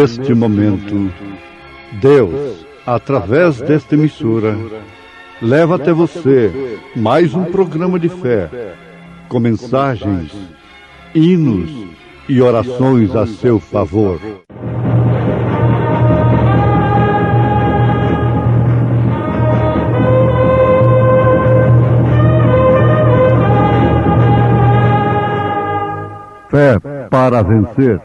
neste momento, Deus, através desta emissora, leva até você mais um programa de fé, com mensagens, hinos e orações a seu favor. Fé para vencer.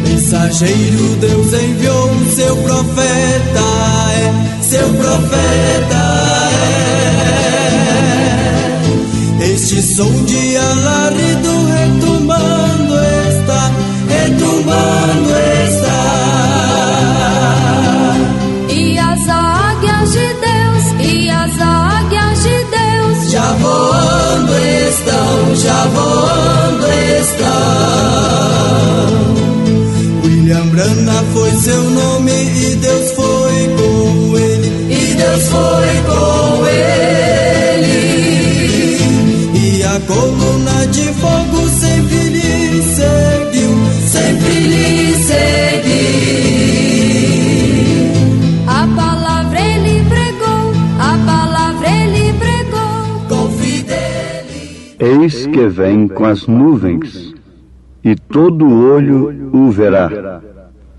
Mensageiro, Deus enviou o seu profeta, seu profeta Este som de alarido retumbando está, retumbando está. E as águias de Deus, e as águias de Deus já voando estão, já voando estão. William Branham foi seu nome e Deus foi com ele, e Deus foi com ele. E a coluna de fogo sempre lhe seguiu, sempre lhe seguiu. A palavra ele pregou, a palavra ele pregou com fidelidade. Eis que vem com as nuvens, e todo olho o verá,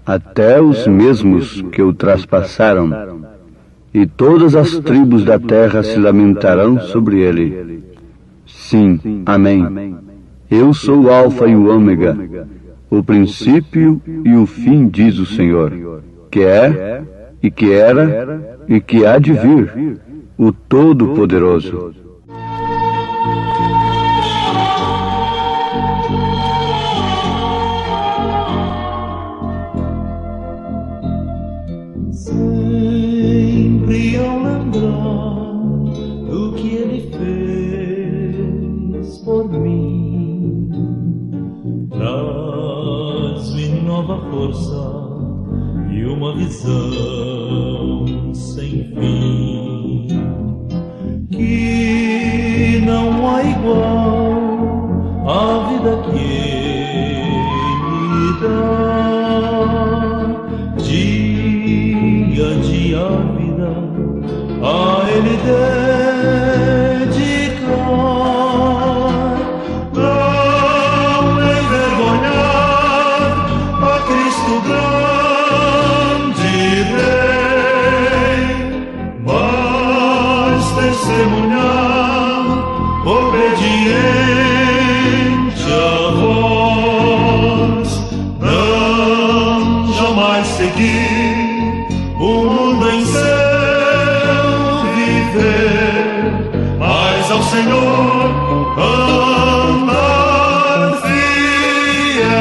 até os mesmos que o traspassaram, e todas as tribos da terra se lamentarão sobre ele. Sim, amém. Eu sou o Alfa e o Ômega, o princípio e o fim, diz o Senhor, que é, e que era, e que há de vir, o Todo-Poderoso. Sempre ao lembrar do que ele fez por mim, traz-me nova força e uma visão sem fim, que não há igual à vida que ele dá. Dia a dia a vida a ele dedicar, não envergonhar a Cristo grande Rei, mas testemunhar obediente a voz, não jamais seguir o mundo em seu viver, mas ao Senhor andar fiel.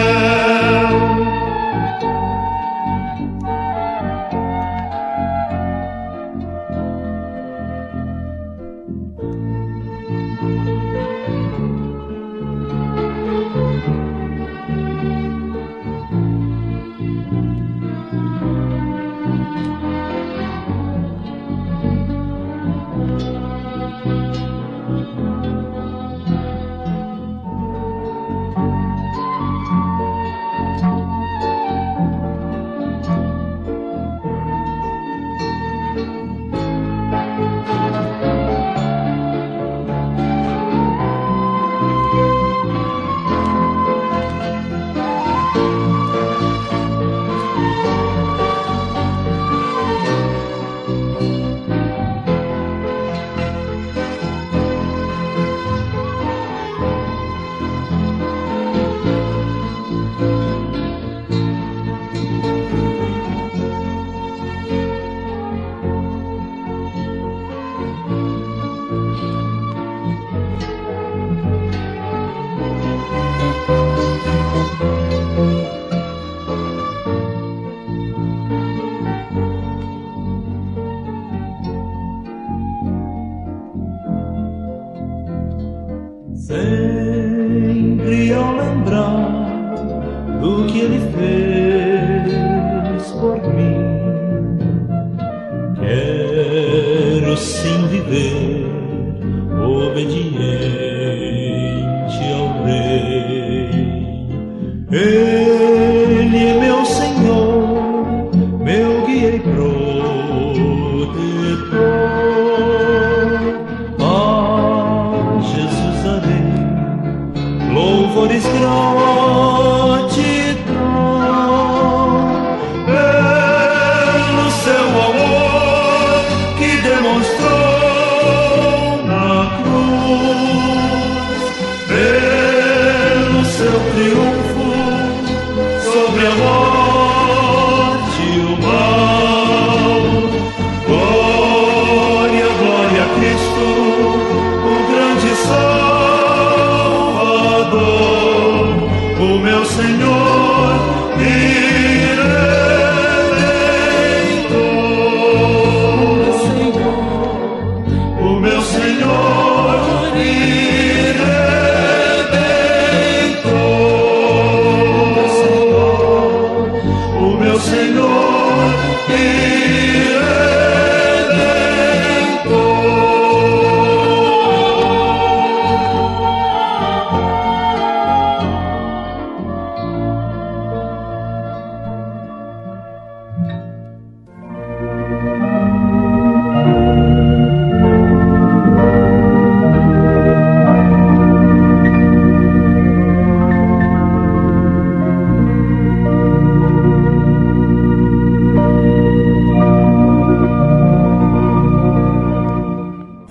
Sempre ao lembrar do que ele fez por mim, obediente ao Rei. Ele é meu Senhor, meu guia e protetor. A Jesus darei louvores, gratidão pelo seu amor que demonstrou na cruz, pelo seu triunfo sobre a morte e o mal. Glória, glória a Cristo, o grande Salvador, o meu Senhor e Redentor. O meu Senhor e Redentor. O meu Senhor e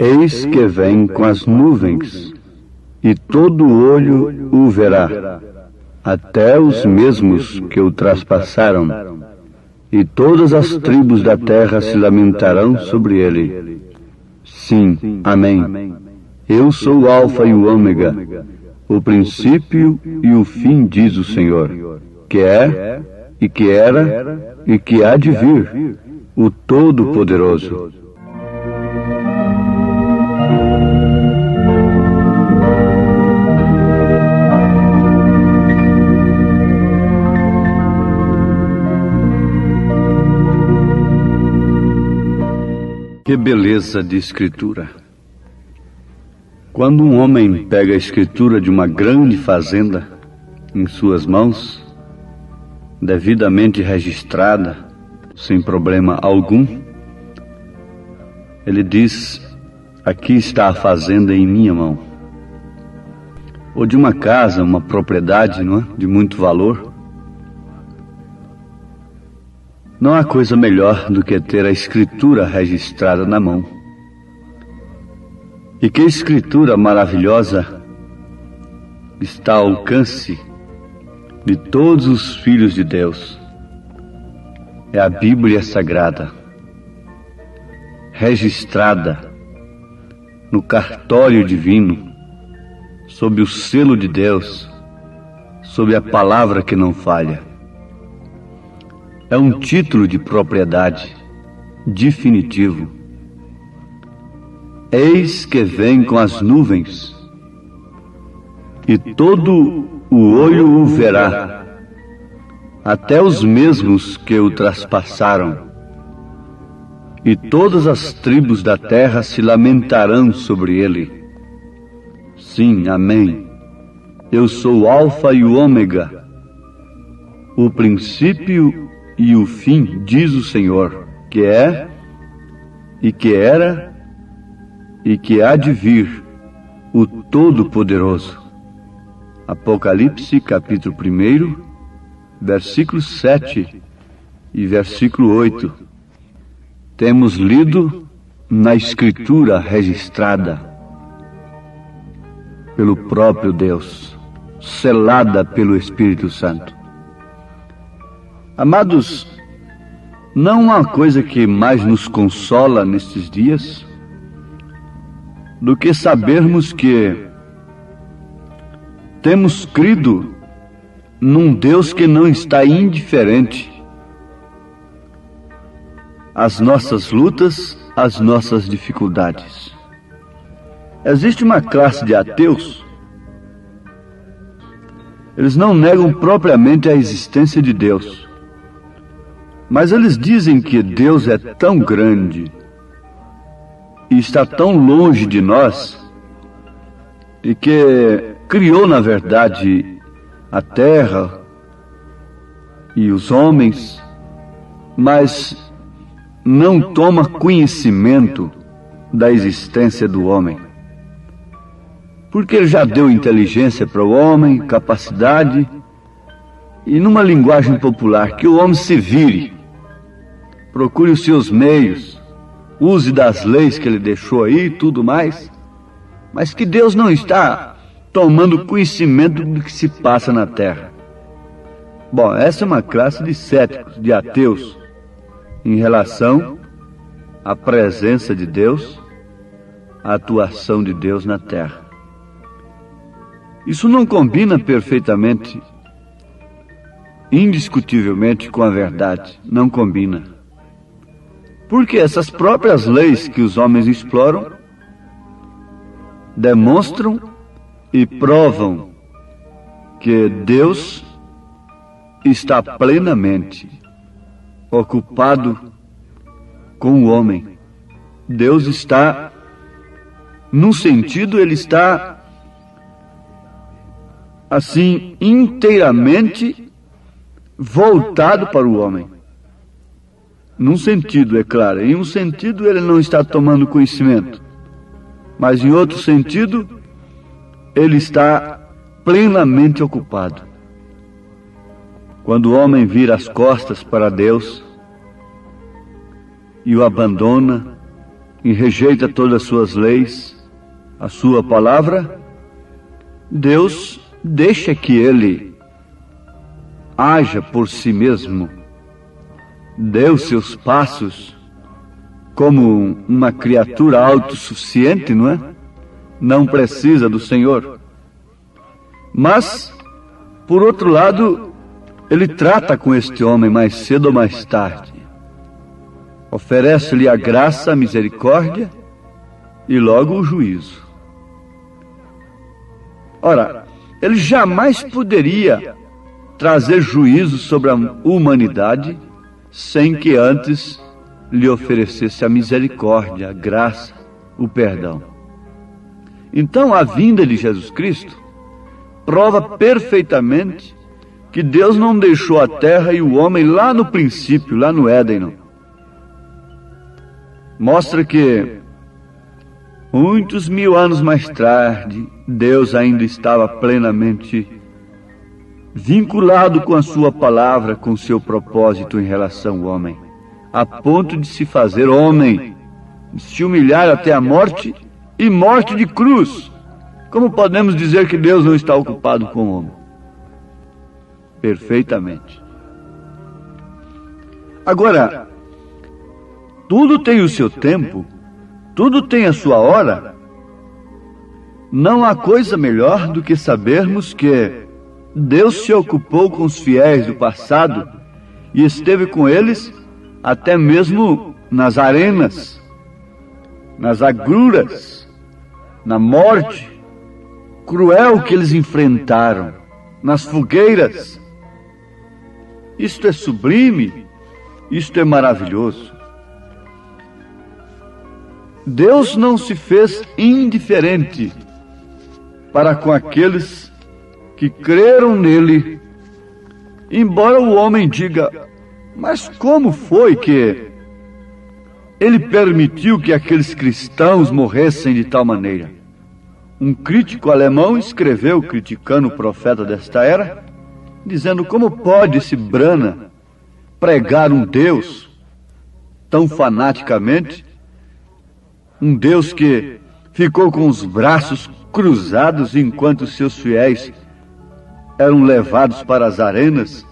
Eis que vem com as nuvens, e todo olho o verá, até os mesmos que o traspassaram, e todas as tribos da terra se lamentarão sobre ele. Sim, amém. Eu sou o Alfa e o Ômega, o princípio e o fim, diz o Senhor, que é, e que era, e que há de vir, o Todo-Poderoso. Que beleza de escritura! Quando um homem pega a escritura de uma grande fazenda em suas mãos, devidamente registrada, sem problema algum, ele diz: aqui está a fazenda em minha mão. Ou de uma casa, uma propriedade, não é? De muito valor. Não há coisa melhor do que ter a escritura registrada na mão. E que escritura maravilhosa está ao alcance de todos os filhos de Deus. É a Bíblia Sagrada, registrada no cartório divino, sob o selo de Deus, sob a palavra que não falha. É um título de propriedade definitivo. Eis que vem com as nuvens, e todo o olho o verá, até os mesmos que o traspassaram, e todas as tribos da terra se lamentarão sobre ele. Sim, amém. Eu sou o Alfa e o Ômega, o princípio e o fim, diz o Senhor, que é, e que era, e que há de vir, o Todo-Poderoso. Apocalipse, capítulo 1, versículo 7 e versículo 8. Temos lido na Escritura registrada pelo próprio Deus, selada pelo Espírito Santo. Amados, não há coisa que mais nos consola nestes dias do que sabermos que temos crido num Deus que não está indiferente às nossas lutas, às nossas dificuldades. Existe uma classe de ateus, eles não negam propriamente a existência de Deus, mas eles dizem que Deus é tão grande e está tão longe de nós e que criou, na verdade, a terra e os homens, mas não toma conhecimento da existência do homem. Porque ele já deu inteligência para o homem, capacidade, e numa linguagem popular, que o homem se vire, procure os seus meios, use das leis que ele deixou aí e tudo mais, mas que Deus não está tomando conhecimento do que se passa na terra. Bom, essa é uma classe de céticos, de ateus, em relação à presença de Deus, à atuação de Deus na terra. Isso não combina perfeitamente, indiscutivelmente, com a verdade. Não combina. Porque essas próprias leis que os homens exploram demonstram e provam que Deus está plenamente ocupado com o homem. Deus está, num sentido, ele está assim, inteiramente voltado para o homem. Num sentido, é claro. Em um sentido, ele não está tomando conhecimento. Mas em outro sentido, ele está plenamente ocupado. Quando o homem vira as costas para Deus e o abandona e rejeita todas as suas leis, a sua palavra, Deus deixa que ele haja por si mesmo, dê os seus passos como uma criatura autossuficiente, não é? Não precisa do Senhor. Mas, por outro lado, ele trata com este homem mais cedo ou mais tarde. Oferece-lhe a graça, a misericórdia e logo o juízo. Ora, ele jamais poderia trazer juízo sobre a humanidade sem que antes lhe oferecesse a misericórdia, a graça, o perdão. Então, a vinda de Jesus Cristo prova perfeitamente que Deus não deixou a terra e o homem lá no princípio, lá no Éden, não. Mostra que muitos mil anos mais tarde, Deus ainda estava plenamente vinculado com a sua palavra, com o seu propósito em relação ao homem, a ponto de se fazer homem, de se humilhar até a morte e morte de cruz. Como podemos dizer que Deus não está ocupado com o homem? Perfeitamente. Agora, tudo tem o seu tempo, tudo tem a sua hora. Não há coisa melhor do que sabermos que Deus se ocupou com os fiéis do passado e esteve com eles até mesmo nas arenas, nas agruras, na morte cruel que eles enfrentaram, nas fogueiras. Isto é sublime, isto é maravilhoso. Deus não se fez indiferente para com aqueles que creram nele, embora o homem diga: mas como foi que ele permitiu que aqueles cristãos morressem de tal maneira? Um crítico alemão escreveu, criticando o profeta desta era, dizendo: como pode esse Brana pregar um Deus tão fanaticamente, um Deus que ficou com os braços cruzados enquanto seus fiéis eram levados para as arenas,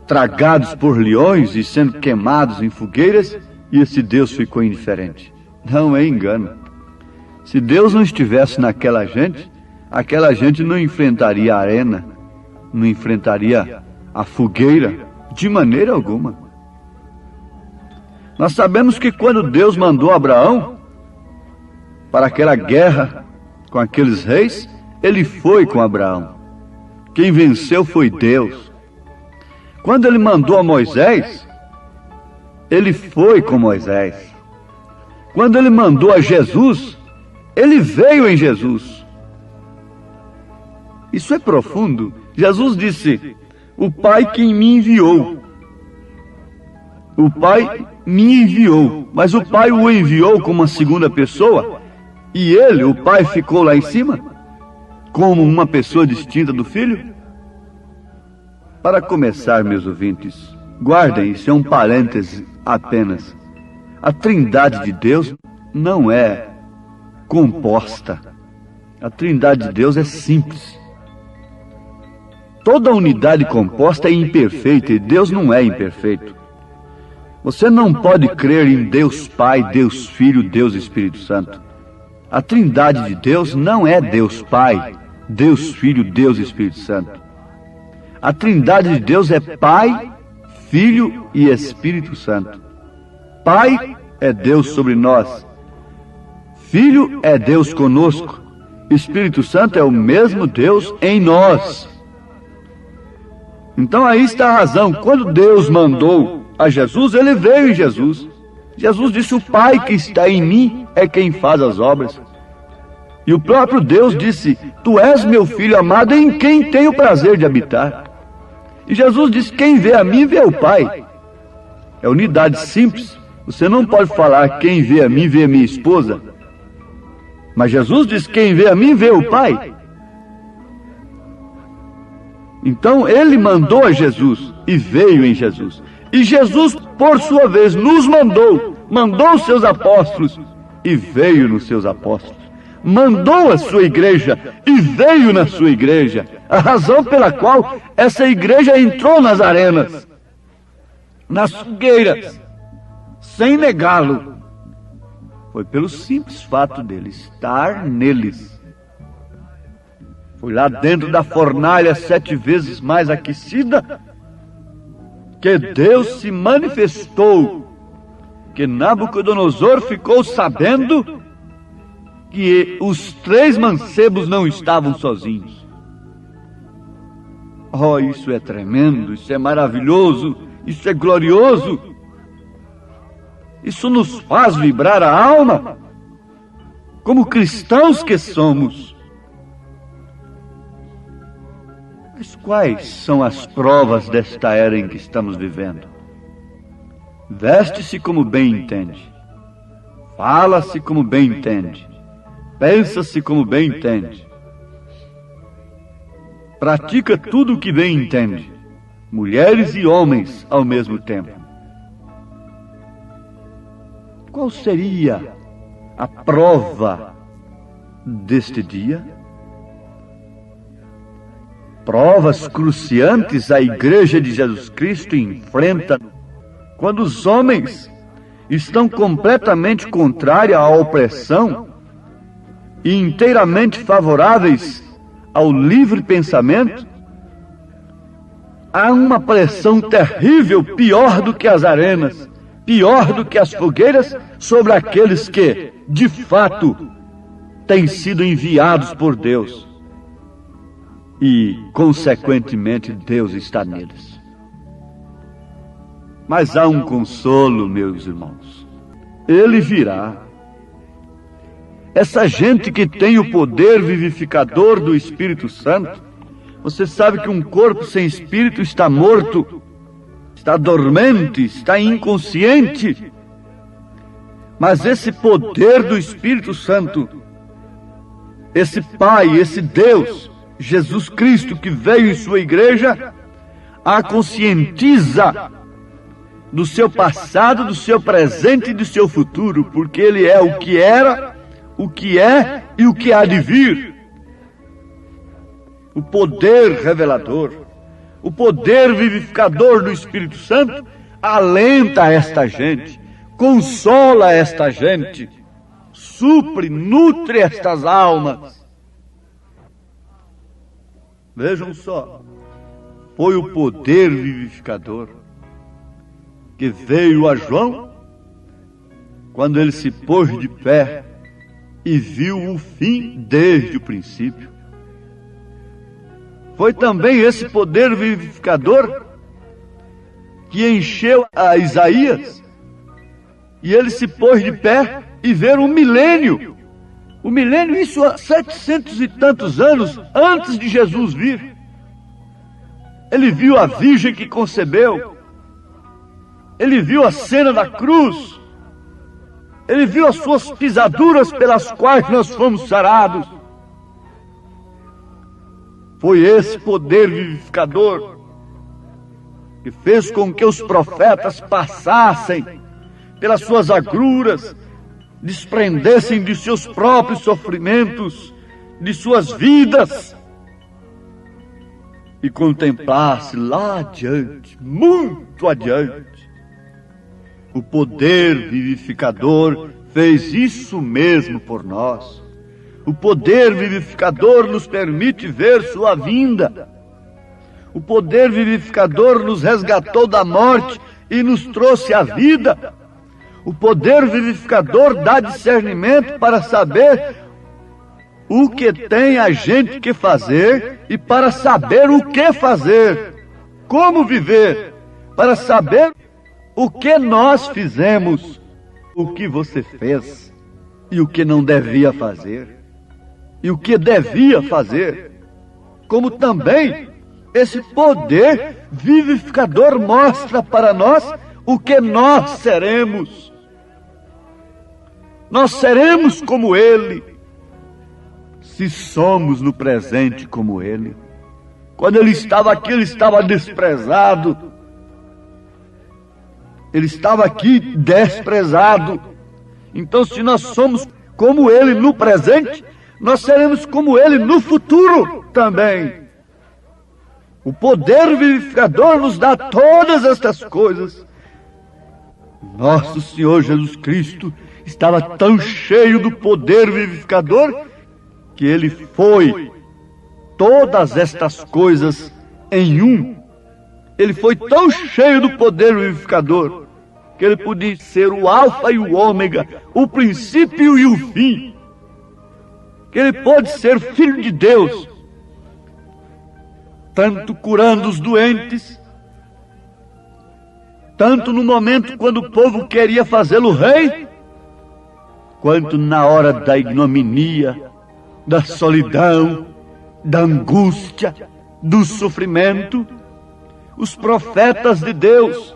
tragados por leões e sendo queimados em fogueiras, e esse Deus ficou indiferente? Não, é engano. Se Deus não estivesse naquela gente, aquela gente não enfrentaria a arena, não enfrentaria a fogueira, de maneira alguma. Nós sabemos que quando Deus mandou Abraão para aquela guerra com aqueles reis, ele foi com Abraão. Quem venceu foi Deus. Quando ele mandou a Moisés, ele foi com Moisés. Quando ele mandou a Jesus, ele veio em Jesus. Isso é profundo. Jesus disse: o Pai que me enviou. O Pai me enviou. Mas o Pai o enviou como uma segunda pessoa, e ele, o Pai, ficou lá em cima, como uma pessoa distinta do Filho? Para começar, meus ouvintes, guardem, isso é um parêntese apenas. A Trindade de Deus não é composta. A Trindade de Deus é simples. Toda unidade composta é imperfeita, e Deus não é imperfeito. Você não pode crer em Deus Pai, Deus Filho, Deus Espírito Santo. A Trindade de Deus não é Deus Pai, Deus Filho, Deus Espírito Santo. A Trindade de Deus é Pai, Filho e Espírito Santo. Pai é Deus sobre nós. Filho é Deus conosco. Espírito Santo é o mesmo Deus em nós. Então aí está a razão. Quando Deus mandou a Jesus, ele veio em Jesus. Jesus disse: o Pai que está em mim é quem faz as obras. E o próprio Deus disse: tu és meu Filho amado, em quem tenho o prazer de habitar. E Jesus disse: quem vê a mim, vê o Pai. É unidade simples. Você não pode falar: quem vê a mim, vê a minha esposa. Mas Jesus disse: quem vê a mim, vê o Pai. Então ele mandou a Jesus e veio em Jesus. E Jesus, por sua vez, nos mandou os seus apóstolos e veio nos seus apóstolos. Mandou a sua igreja e veio na sua igreja. A razão pela qual essa igreja entrou nas arenas, nas fogueiras, sem negá-lo, foi pelo simples fato dele estar neles. Foi lá dentro da fornalha 7 vezes mais aquecida que Deus se manifestou, que Nabucodonosor ficou sabendo que os 3 mancebos não estavam sozinhos. Oh, isso é tremendo, isso é maravilhoso, isso é glorioso. Isso nos faz vibrar a alma, como cristãos que somos. Mas quais são as provas desta era em que estamos vivendo? Veste-se como bem entende, fala-se como bem entende, pensa-se como bem entende, pratica tudo o que bem entende, mulheres e homens ao mesmo tempo. Qual seria a prova deste dia? Provas cruciantes a Igreja de Jesus Cristo enfrenta quando os homens estão completamente contrários à opressão e inteiramente favoráveis ao livre pensamento. Há uma pressão terrível, pior do que as arenas, pior do que as fogueiras, sobre aqueles que, de fato, têm sido enviados por Deus. E, consequentemente, Deus está neles. Mas há um consolo, meus irmãos. Ele virá. Essa gente que tem o poder vivificador do Espírito Santo, você sabe que um corpo sem espírito está morto, está dormente, está inconsciente. Mas esse poder do Espírito Santo, esse Pai, esse Deus, Jesus Cristo, que veio em sua igreja, a conscientiza do seu passado, do seu presente e do seu futuro, porque ele é o que era, o que é e o que há de vir. O poder revelador, o poder vivificador do Espírito Santo alenta esta gente, consola esta gente, supre, nutre estas almas. Vejam só, foi o poder vivificador que veio a João quando ele se pôs de pé e viu o fim desde o princípio. Foi também esse poder vivificador que encheu a Isaías, e ele se pôs de pé e ver o O milênio, isso há 700 e tantos anos antes de Jesus vir. Ele viu a virgem que concebeu. Ele viu a cena da cruz. Ele viu as suas pisaduras pelas quais nós fomos sarados. Foi esse poder vivificador que fez com que os profetas passassem pelas suas agruras, desprendessem de seus próprios sofrimentos, de suas vidas, e contemplasse lá adiante, muito adiante. O poder vivificador fez isso mesmo por nós. O poder vivificador nos permite ver sua vinda. O poder vivificador nos resgatou da morte e nos trouxe a vida. O poder vivificador dá discernimento para saber o que tem a gente que fazer e para saber o que fazer, como viver, para saber o que nós fizemos, o que você fez e o que não devia fazer, e o que devia fazer, como também esse poder vivificador mostra para nós o que nós seremos. Nós seremos como Ele, se somos no presente como Ele. Quando Ele estava aqui, Ele estava desprezado. Ele estava aqui desprezado. Então, se nós somos como Ele no presente, nós seremos como Ele no futuro também. O poder vivificador nos dá todas estas coisas. Nosso Senhor Jesus Cristo estava tão cheio do poder vivificador que Ele foi todas estas coisas em um. Ele foi tão cheio do poder vivificador que Ele podia ser o alfa e o ômega, o princípio e o fim. Que Ele pôde ser Filho de Deus, tanto curando os doentes, tanto no momento quando o povo queria fazê-lo rei, quanto na hora da ignominia, da solidão, da angústia, do sofrimento. Os profetas de Deus,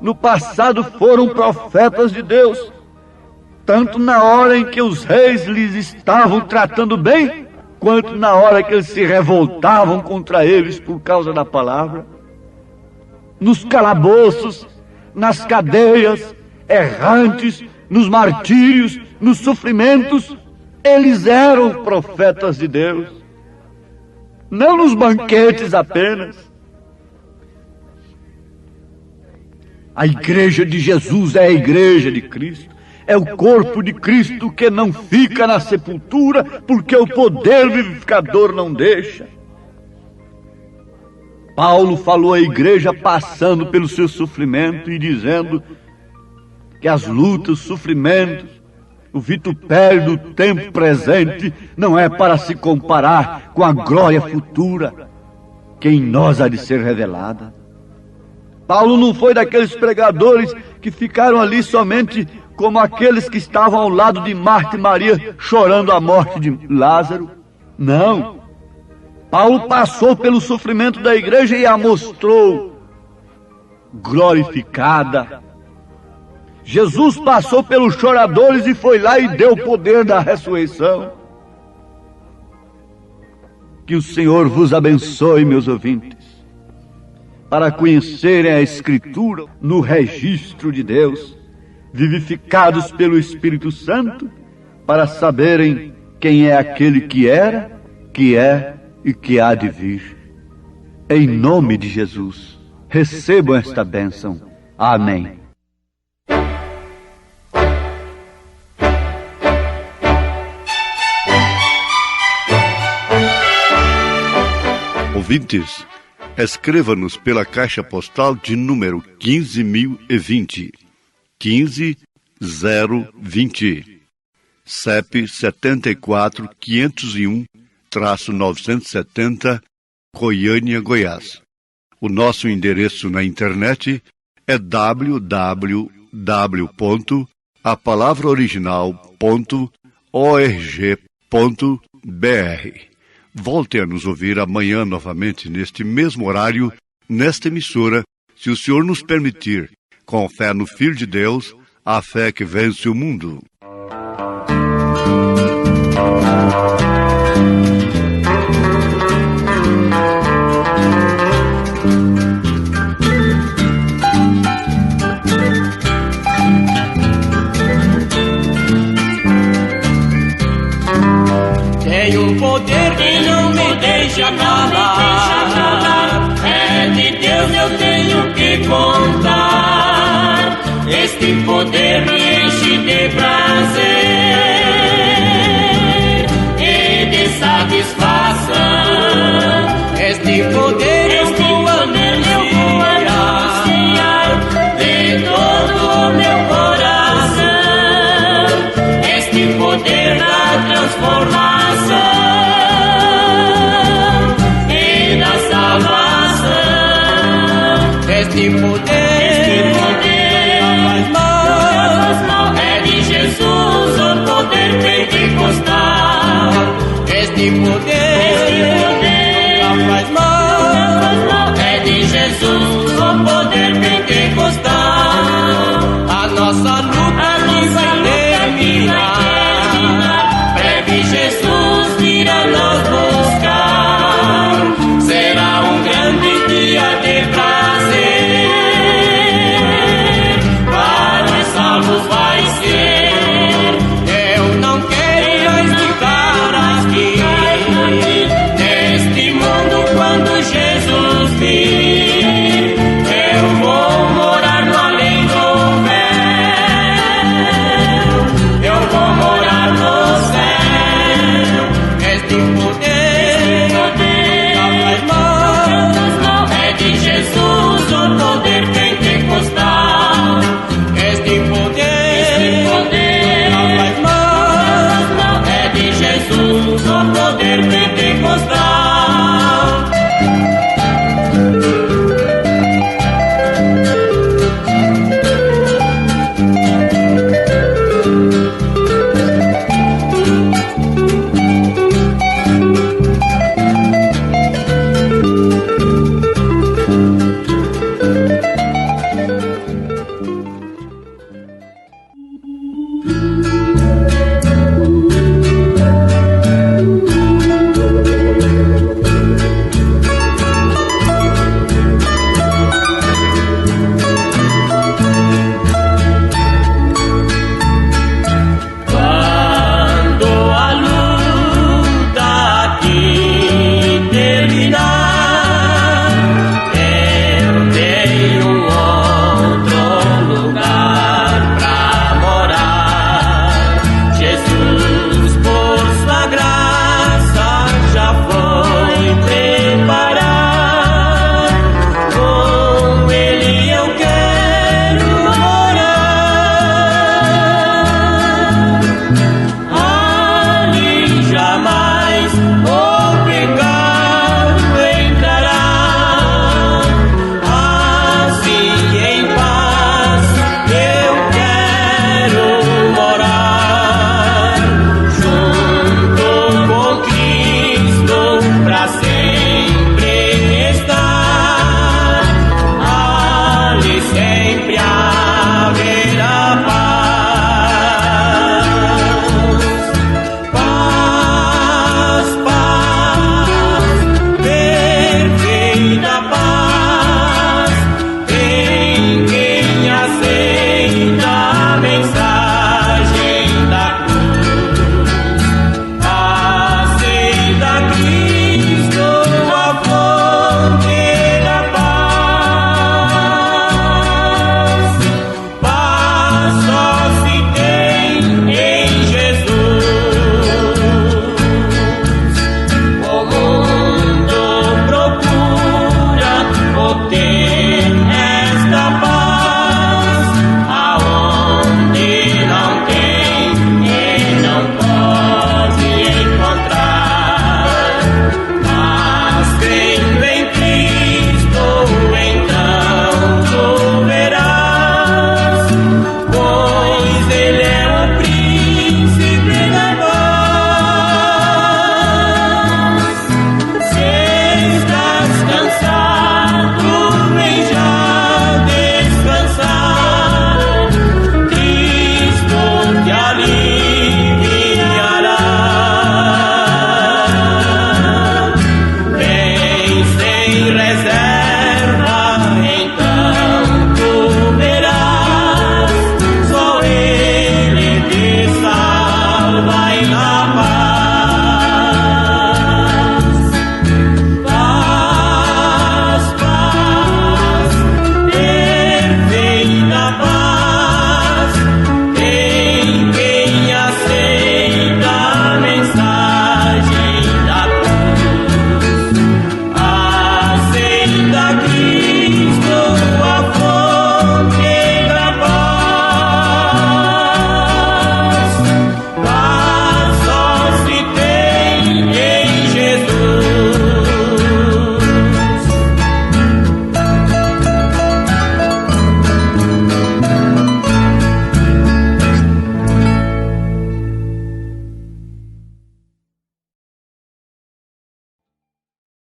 no passado foram profetas de Deus, tanto na hora em que os reis lhes estavam tratando bem, quanto na hora que eles se revoltavam contra eles por causa da palavra. Nos calabouços, nas cadeias, errantes, nos martírios, nos sofrimentos, eles eram profetas de Deus. Não nos banquetes apenas. A igreja de Jesus é a igreja de Cristo. É o corpo de Cristo que não fica na sepultura, porque o poder vivificador não deixa. Paulo falou à igreja passando pelo seu sofrimento e dizendo que as lutas, os sofrimentos, o vitupério do tempo presente não é para se comparar com a glória futura que em nós há de ser revelada. Paulo não foi daqueles pregadores que ficaram ali somente como aqueles que estavam ao lado de Marta e Maria chorando a morte de Lázaro. Não. Paulo passou pelo sofrimento da igreja e a mostrou glorificada. Jesus passou pelos choradores e foi lá e deu o poder da ressurreição. Que o Senhor vos abençoe, meus ouvintes, para conhecerem a Escritura no registro de Deus, vivificados pelo Espírito Santo, para saberem quem é aquele que era, que é e que há de vir. Em nome de Jesus, recebam esta bênção. Amém. Ouvintes, escreva-nos pela caixa postal de número 15.020, 15020, CEP 74.501-970, Goiânia, Goiás. O nosso endereço na internet é www.apalavraoriginal.org. Volte a nos ouvir amanhã novamente, neste mesmo horário, nesta emissora, se o Senhor nos permitir, com fé no Filho de Deus, a fé que vence o mundo. Tem um poder que não me deixa calar, é de Deus eu tenho que contar. Este poder me enche de prazer e de satisfação. Este poder eu vou anunciar de todo o meu coração. Este poder da transformação e da salvação. Este poder é de Jesus, o poder pentecostal. Este poder nunca faz mal, é de Jesus, o poder pentecostal. A nossa luta não vai terminar, breve Jesus virá nos buscar. Será um grande dia de prazer, vários salvos vai ser. Eu não quero mais ficar aqui neste mundo quando Jesus vir. Eu vou morar no além do véu, eu vou morar no céu. Este poder nunca faz mal, é de Jesus, o poder pentecostal. Este poder nunca faz mal, é de Jesus, o poder pentecostal.